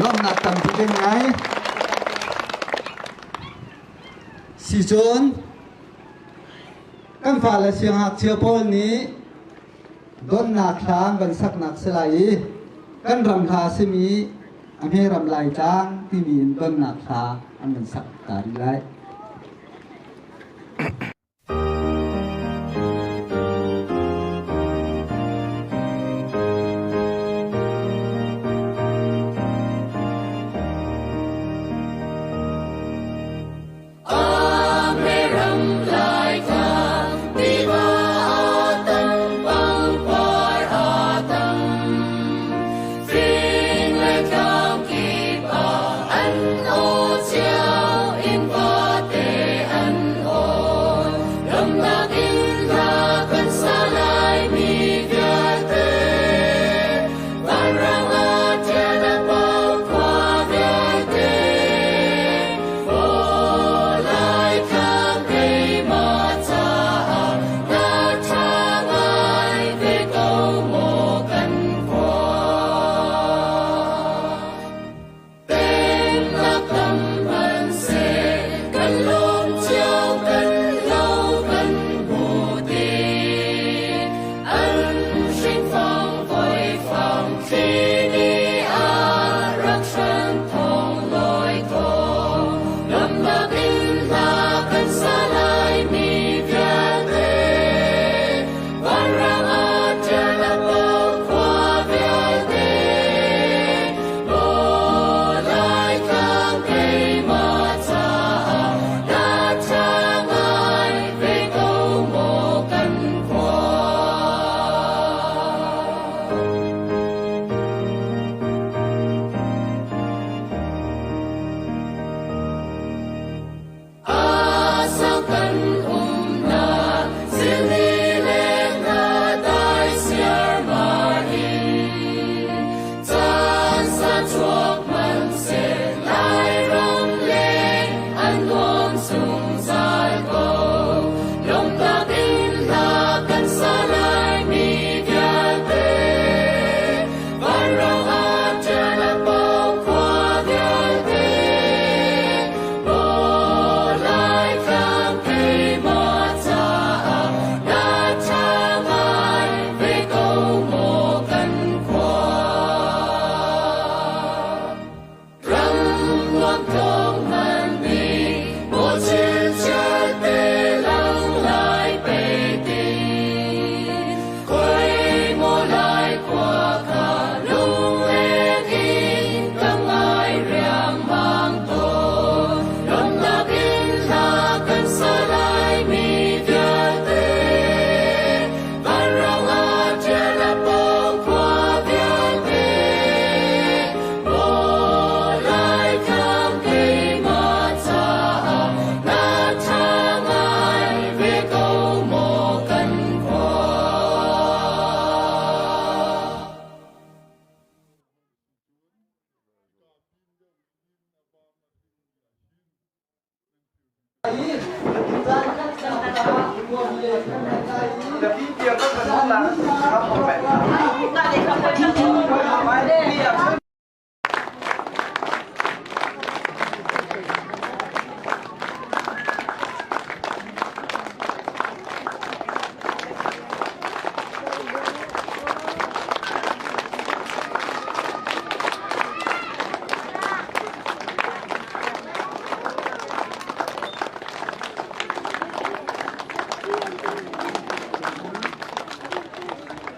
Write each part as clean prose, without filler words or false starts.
ล้มหนักต่ำที่เป็นไงสิจนกันฝ่าและเสียงหักเชียวพอลนี้โดนหนักทางกันสักหนักสลายกันรำคาสมีอเมรำลายจางที่มีโดนหนักทางอันเป็นสักตาดีไร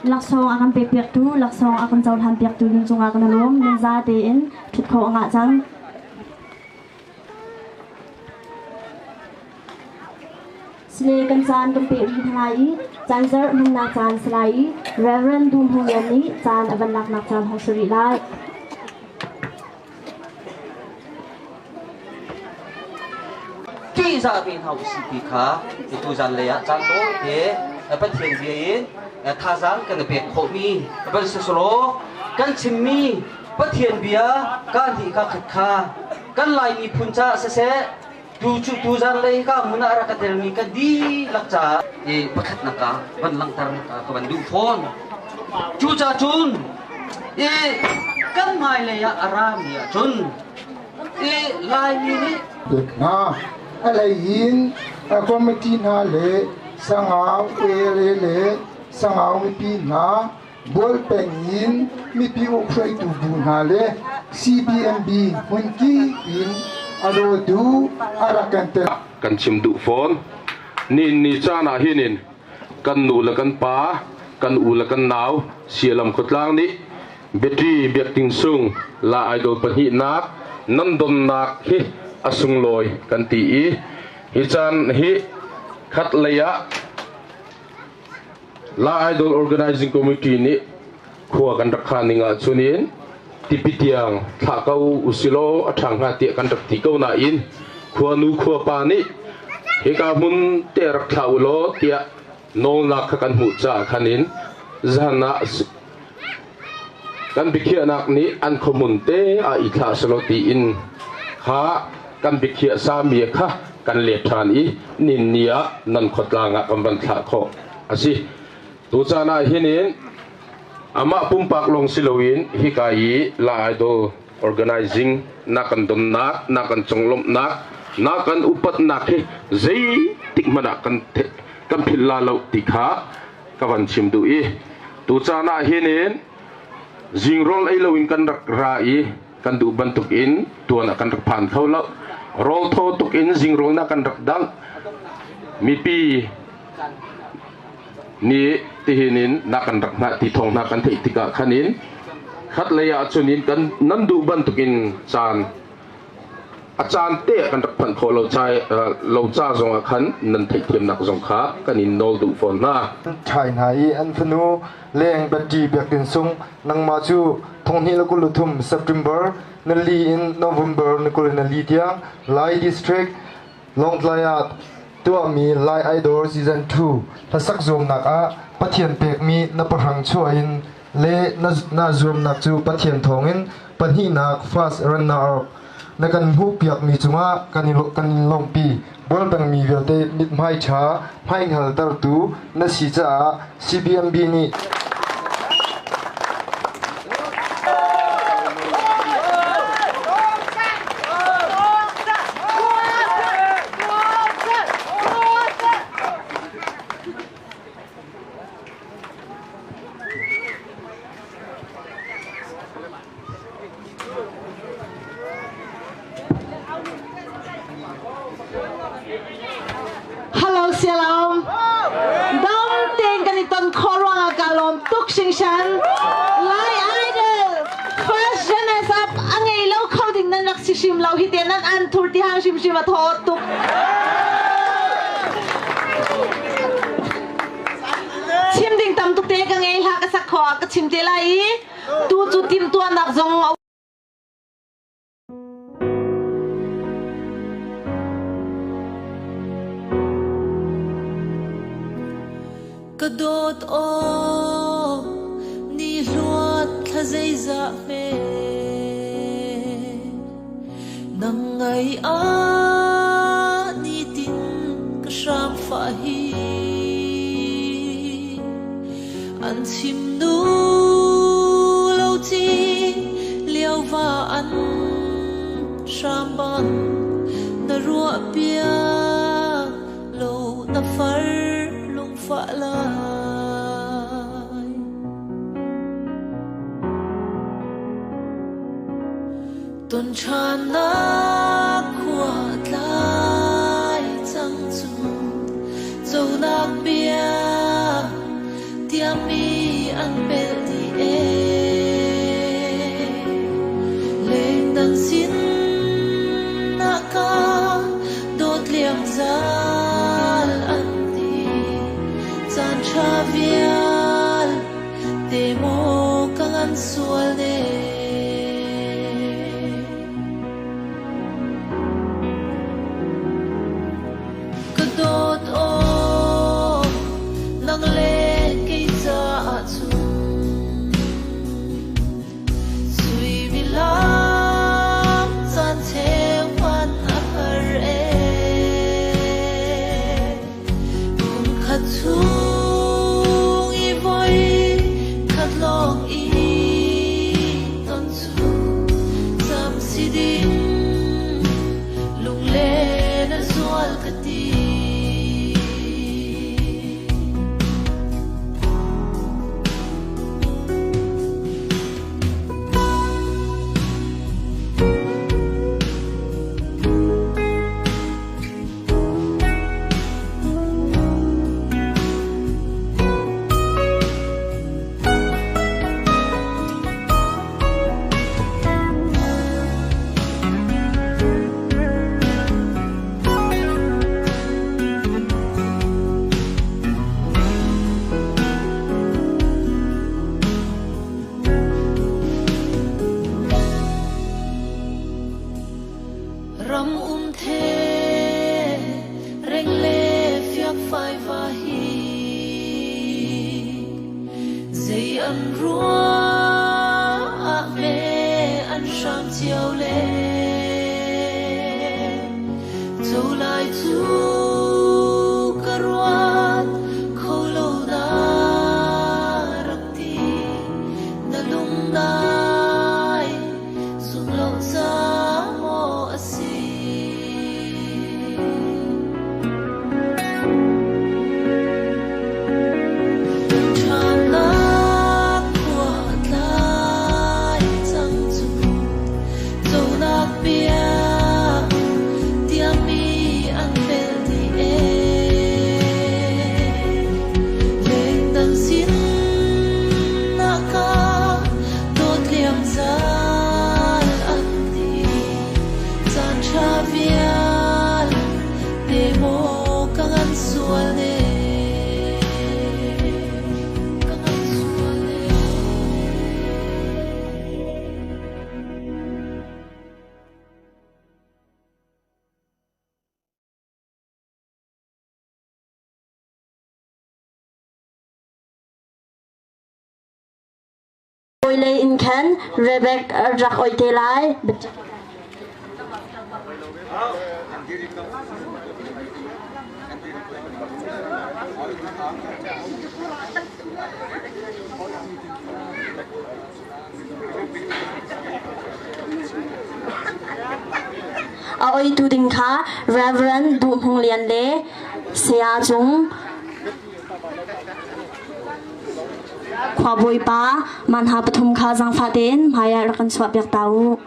laksong akan pepiak tu laksong akan jauh hampiak tu lungsung akan nalom lenza tein thut kho anga chang sile kan chan kan pe ri thlai chan zer mun na chan slai reverend dum hu yan ni chan avan nak nak chan ho sri lai ki za bin hau si pi kha tu jan le ya chan do he apa thien bienท่าจังกันเป็นโคมีเป็นสุโลกันชิมมีปัทเทียนเบียกันที่ข้าขัดข้ากันไล่มีพุนจ่าเสะดูจุดดูจันเลยก็มุนารักเตอร์มีก็ดีลักจ่าประคัดนักการบันลังตาร์นักการบันดูฟอนจูจ่าจุน kan mai le ya arami ya chun e lai mi ni được na alai in committee na le sangau le sangau mi pi na bol pengin mi pi o khoi tu bu na le CBMB hun ki in alo du arakan te kan chim du phone ni cha na hinin kan nu la kan pa kan u la kan naw sialam khotlang ni battery biak ting sung la idol pahi nak nan dom nak hi asung loi kan ti hi chan hi khat leya la idol organizing committee ni khuwa kan rakha ninga chunin tipitiang thakau usilo athang ha ti kan rak ti ko na in khuwa nu khuwa pa ni hi ka mun te rak thau lo tia no na kha kan hu cha khanin zana kan bikhia nak ni an khomun te a i thla salo ti in kha kan bikhia sa mi kha kan le than i nin nia nan khotlanga kan ban thla kho asi tu cha na hinin ama pumpak long silowin hi kai la idol organizing nakan dom nakan chonglom nakan upat nak hi zai tikmana kan philla lo tikha kawan chim du i tu cha na hinin jingrol ai lowin kan rak rai kan du bantuk in tuana kan rak phan khau lo rol tho tuk in jingrol na kan rak dang mi pi ni tihinin nakan rak na ti thong nakan thei tika khanin khat leya chunin kan nan du bantuk in chan achan te kan rak phan kho lo chai lo cha zong khan nan thei thiam nak zong kha kanin nol du phone na thai nai an phanu leng bati biak tin sung nang ma chu thong ni la ku luthum September na li in November na ku na li dia lai district long layat tua mi lai idol season 2 la sak zom nak a pathian pek mi na parang chuain le na zom nak chu pathian thongin panhi nak fast run na na kan hu piak mi chunga kan long pi bol bang mi velte mit mai cha mai hal tar tu na si cha CBMB ni Hello, Shalom. Dom ting kaniton korwa kalom tuk sing shan. Lai idol. First gen is up. Angay lo coding na naksishim lo hitianan an turti hang shim shim at hot tuk. Chim ding tam tuk te kangay ha kasakho ka chim te lai. Tu chu tim tu anak zong. Kadot o ni luat khazai za me nangai a ni tin kasham fa hi an chim nu lo ti liao va an sham ban na ruwa pia lo na far fa lai ton chan na khwa lai chang chu zo nak bia tiam mi an bel di e leng dan sin na ka dot liang zal an Chavial demo kangan sualde kadot o nang le keisa atu sui milam san te wan apar e kun khatu long i ton su 上交嘞，走来走个软，口漏那热地，那龙来，送漏咋么西。Ôi lê in khen Rebecca rắc ôi tê lại ôi tu đình khá Reverend Đụng Hùng Liên Lê Xia Trung Khoa bôi ba man ha pathum kha jang pha den maya rakan swap yak tau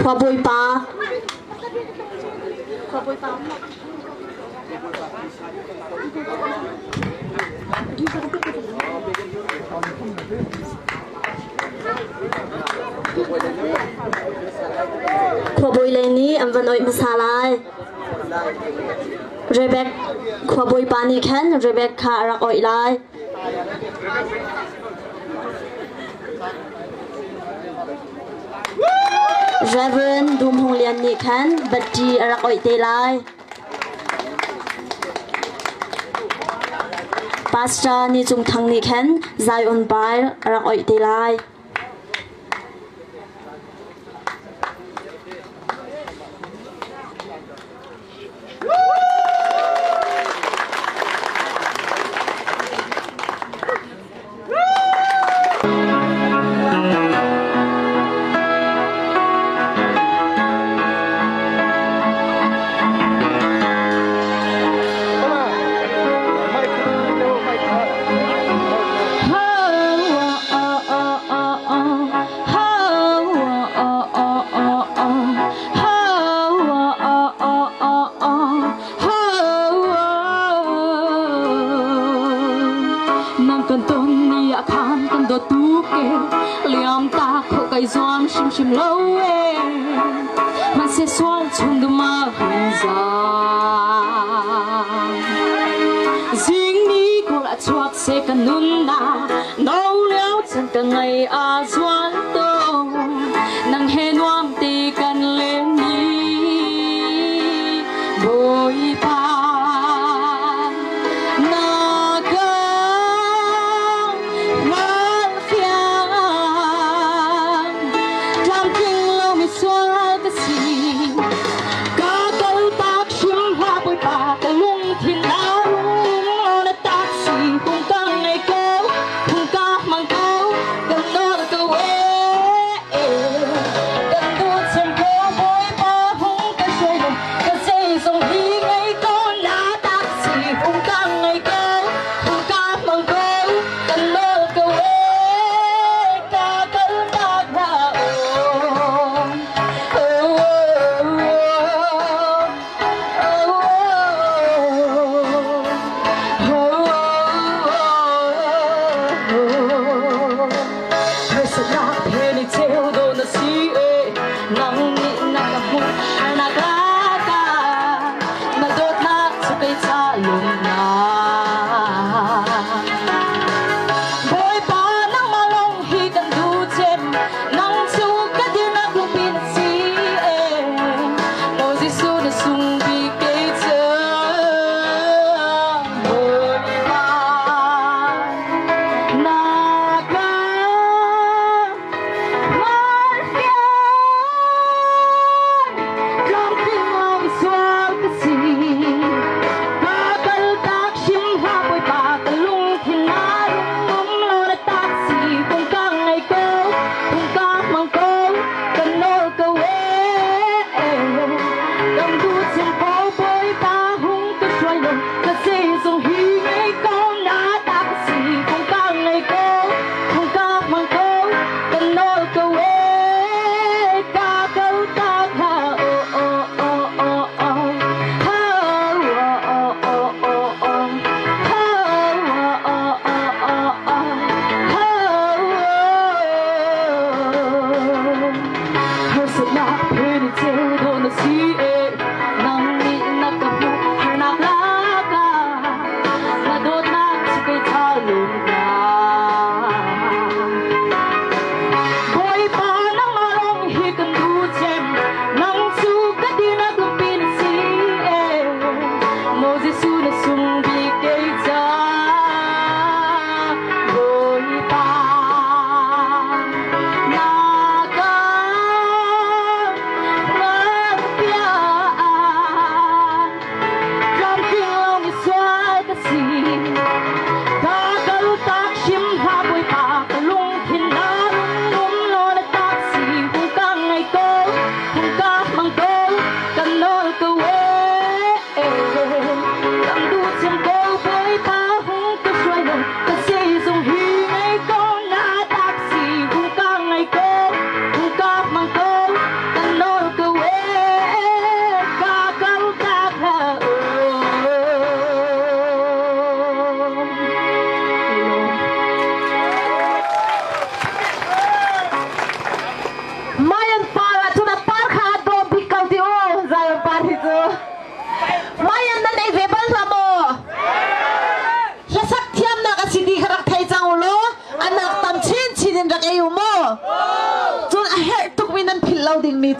khoa bôi ba khoa bôi lên ní em vẫn oi masala Rebecca khoa bôi pani khen Rebecca rak oi lai Reverend Đụng Hùng Liên ni khen Bati rak oi te lai Pastor ni chung thang ni khen Zion Bai rak oi te lai Shim low man se swan chung de ma hunza Zing ni ko la chuak se kanun na no leo chan ka ngai a zwan to nang he nuam ti kan le ni boy pa Hãy subscribe cho kênh Ghiền Mì Gõ để không bỏ lỡ dòng hi ngày con đã đạp xì không ca ngày cô không ca mang cô cần nói câu ê ca câu ta ha ô ô ô ô ô ha ô ô ô ô ô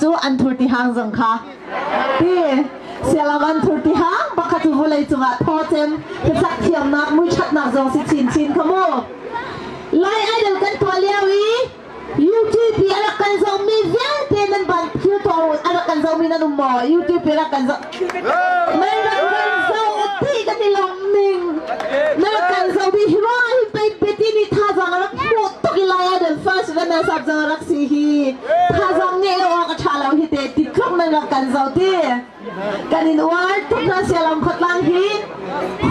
chu an thur ti hang zang kha ti sialam an thur ti hang pakhat vu lei chunga thochem ke sak thiam nak mui chat nak zong si chin chin khamo lai idol kan to liawi YouTube ala kan zong mi vian te nan ban thu to ala kan zong mi nan mo YouTube ala kan zong mai ra kan zong ti kan ni long ning na kan zong bi hwa hi pe pe ti ni tha zang ala mo to ki lai idol first when na sab zang rak si hi tha zang ne lo ka tha lo hi te ti khok na kan zong ti kan in war tuk na sialam khat lang hi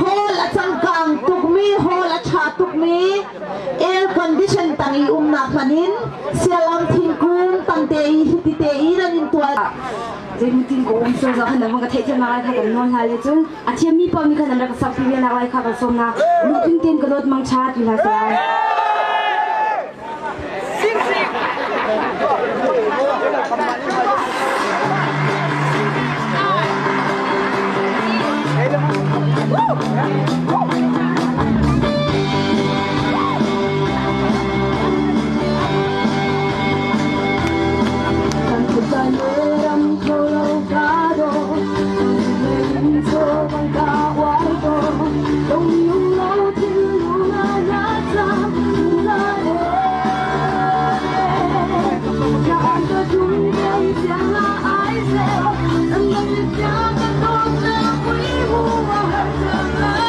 hol a chang kang tuk mi hol a cha tuk mi air condition tangi na khanin sialam thingkung tangte hi ti te i ran in tua Jadi mungkin kau unsur zah hendak mengatai je nak kau non hal itu. Asyik mi pun mi kan hendak sapi dia nak kau bersama. Mungkin tiang kerut mangcat bila saya. Hãy subscribe cho kênh Ghiền Mì Gõ để không bỏ lỡ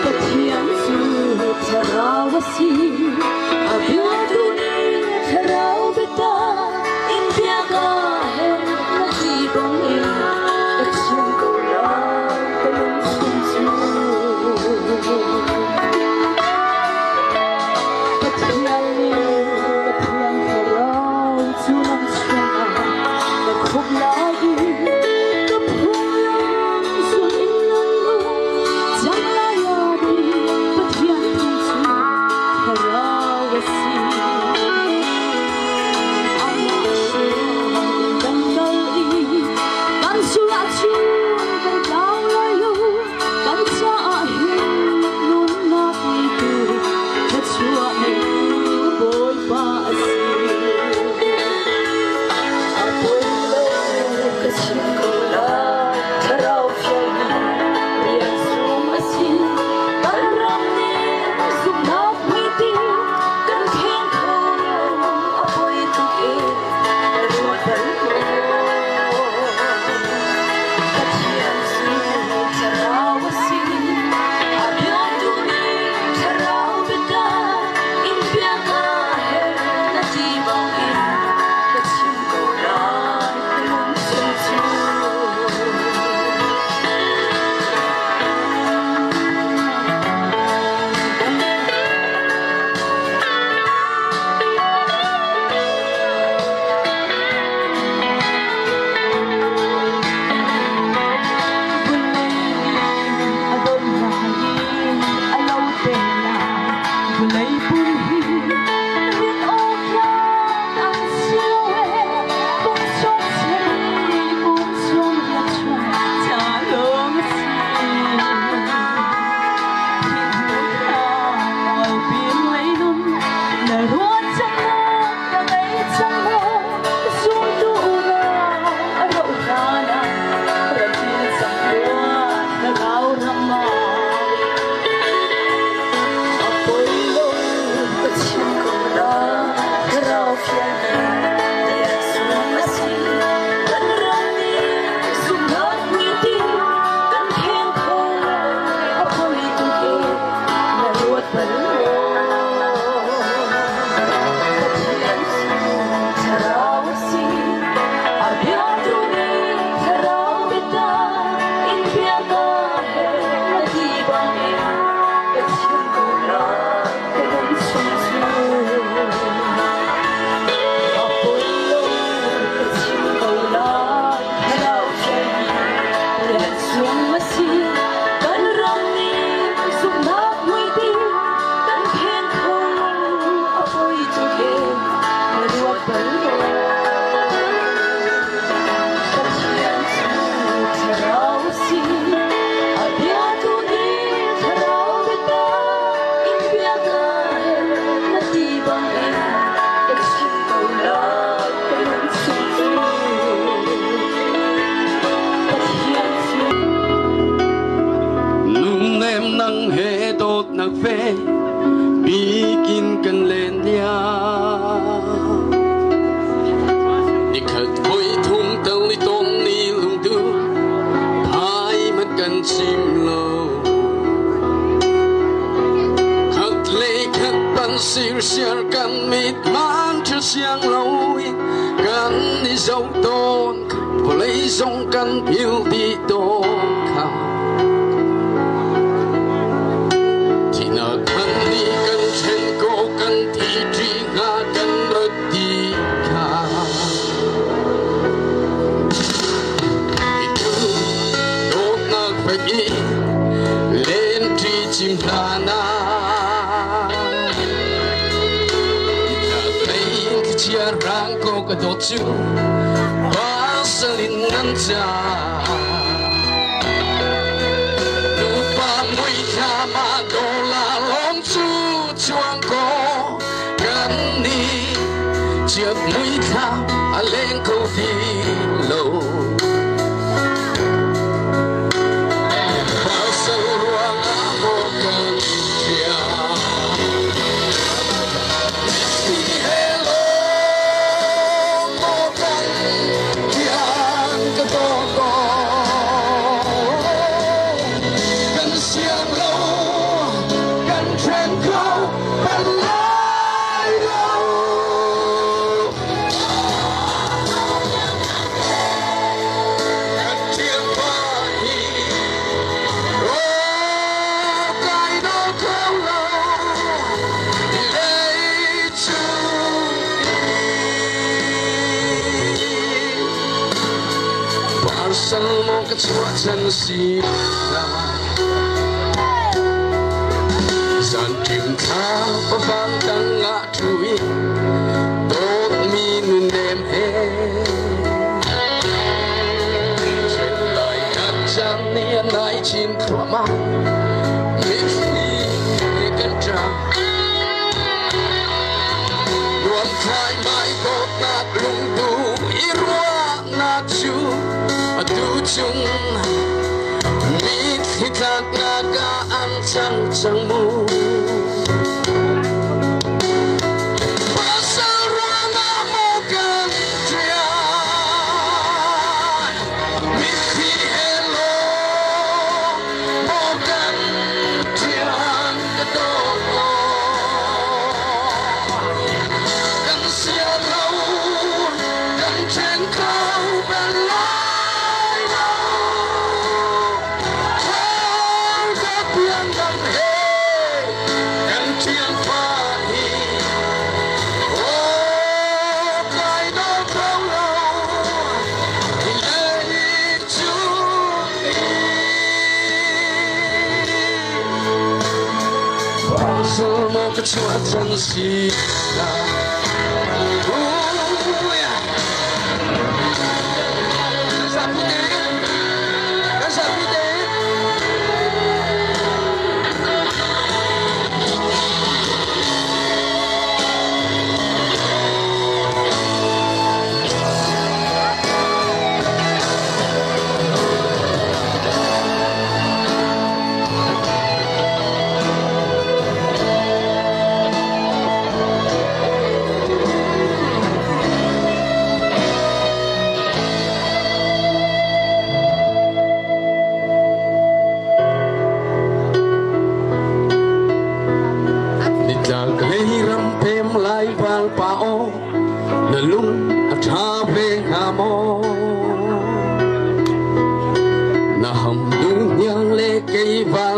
Hãy subscribe cho kênh Ghiền Mì Gõ để không bỏ lỡ chúa chân si ra gian kim thao và vang tăng ngã trụi tốt mi nun đêm hết trên lời hát trang nia nai chín thỏa mang miễn phí cân trăng luồn phai mai bột nát lung tu irua nát chu tu chung mi thi thác nga ga ăn chẳng chẳng mu chúa chân si ra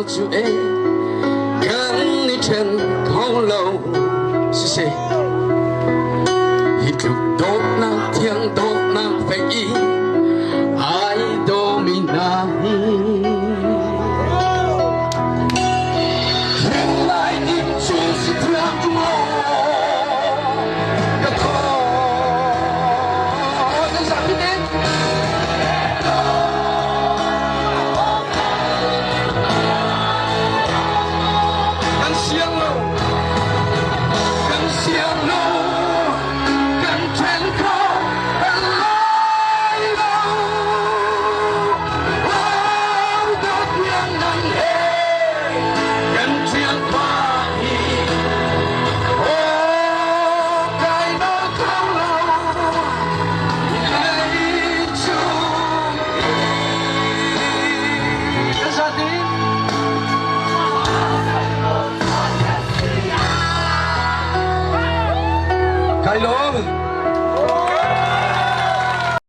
chu e